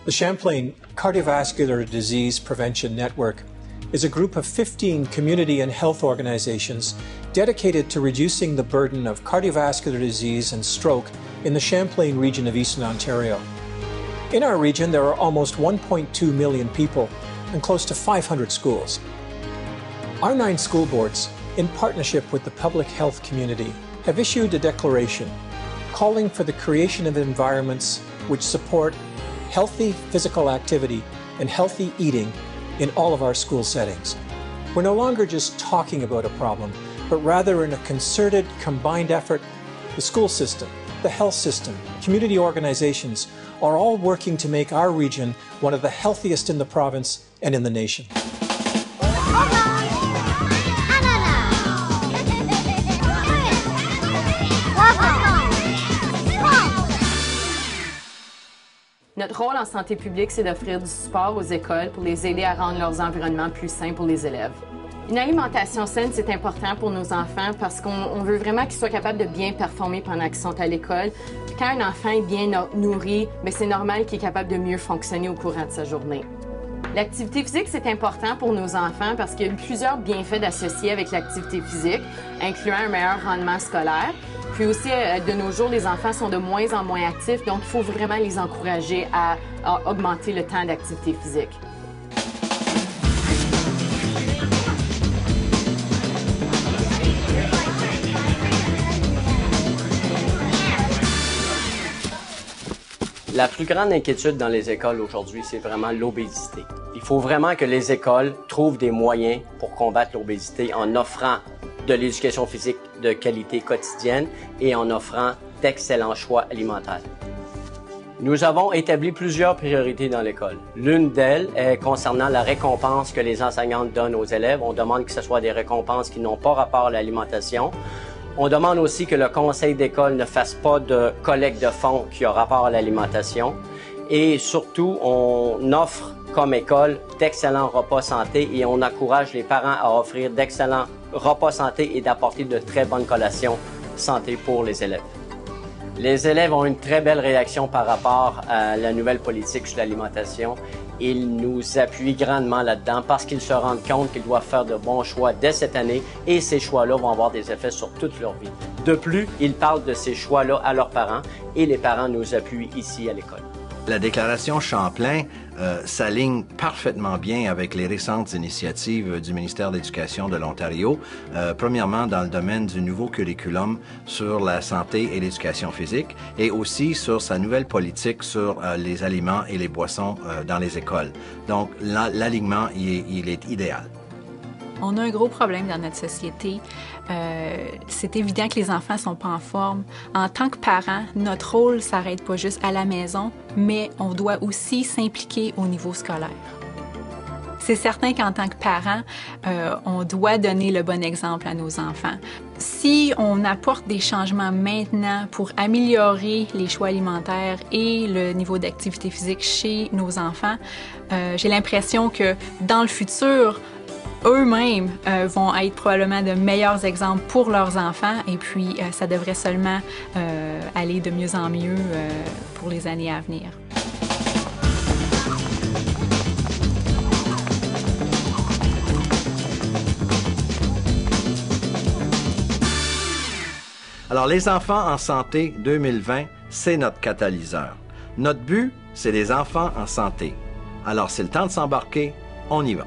The Champlain Cardiovascular Disease Prevention Network is a group of 15 community and health organizations dedicated to reducing the burden of cardiovascular disease and stroke in the Champlain region of Eastern Ontario. In our region, there are almost 1.2 million people and close to 500 schools. Our 9 school boards, in partnership with the public health community, have issued a declaration calling for the creation of environments which support healthy physical activity and healthy eating in all of our school settings. We're no longer just talking about a problem, but rather in a concerted, combined effort, the school system, the health system, community organizations are all working to make our region one of the healthiest in the province and in the nation. Notre rôle en santé publique, c'est d'offrir du support aux écoles pour les aider à rendre leurs environnements plus sains pour les élèves. Une alimentation saine, c'est important pour nos enfants parce qu'on veut vraiment qu'ils soient capables de bien performer pendant qu'ils sont à l'école. Quand un enfant est bien nourri, c'est normal qu'il est capable de mieux fonctionner au courant de sa journée. L'activité physique, c'est important pour nos enfants parce qu'il y a plusieurs bienfaits d'associer avec l'activité physique, incluant un meilleur rendement scolaire. Puis aussi, de nos jours, les enfants sont de moins en moins actifs, donc il faut vraiment les encourager à augmenter le temps d'activité physique. La plus grande inquiétude dans les écoles aujourd'hui, c'est vraiment l'obésité. Il faut vraiment que les écoles trouvent des moyens pour combattre l'obésité en offrant de l'éducation physique de qualité quotidienne et en offrant d'excellents choix alimentaires. Nous avons établi plusieurs priorités dans l'école. L'une d'elles est concernant la récompense que les enseignantes donnent aux élèves. On demande que ce soit des récompenses qui n'ont pas rapport à l'alimentation. On demande aussi que le conseil d'école ne fasse pas de collecte de fonds qui a rapport à l'alimentation. Et surtout, on offre comme école d'excellents repas santé et on encourage les parents à offrir d'excellents repas santé et d'apporter de très bonnes collations santé pour les élèves. Les élèves ont une très belle réaction par rapport à la nouvelle politique sur l'alimentation. Ils nous appuient grandement là-dedans parce qu'ils se rendent compte qu'ils doivent faire de bons choix dès cette année et ces choix-là vont avoir des effets sur toute leur vie. De plus, ils parlent de ces choix-là à leurs parents et les parents nous appuient ici à l'école. La déclaration Champlain s'aligne parfaitement bien avec les récentes initiatives du ministère de l'Éducation de l'Ontario, premièrement dans le domaine du nouveau curriculum sur la santé et l'éducation physique et aussi sur sa nouvelle politique sur les aliments et les boissons dans les écoles. Donc l'alignement, il est idéal. On a un gros problème dans notre société. C'est évident que les enfants ne sont pas en forme. En tant que parents, notre rôle ne s'arrête pas juste à la maison, mais on doit aussi s'impliquer au niveau scolaire. C'est certain qu'en tant que parents, on doit donner le bon exemple à nos enfants. Si on apporte des changements maintenant pour améliorer les choix alimentaires et le niveau d'activité physique chez nos enfants, j'ai l'impression que dans le futur, eux-mêmes vont être probablement de meilleurs exemples pour leurs enfants et puis ça devrait seulement aller de mieux en mieux pour les années à venir. Alors, les enfants en santé 2020, c'est notre catalyseur. Notre but, c'est des enfants en santé. Alors, c'est le temps de s'embarquer, on y va.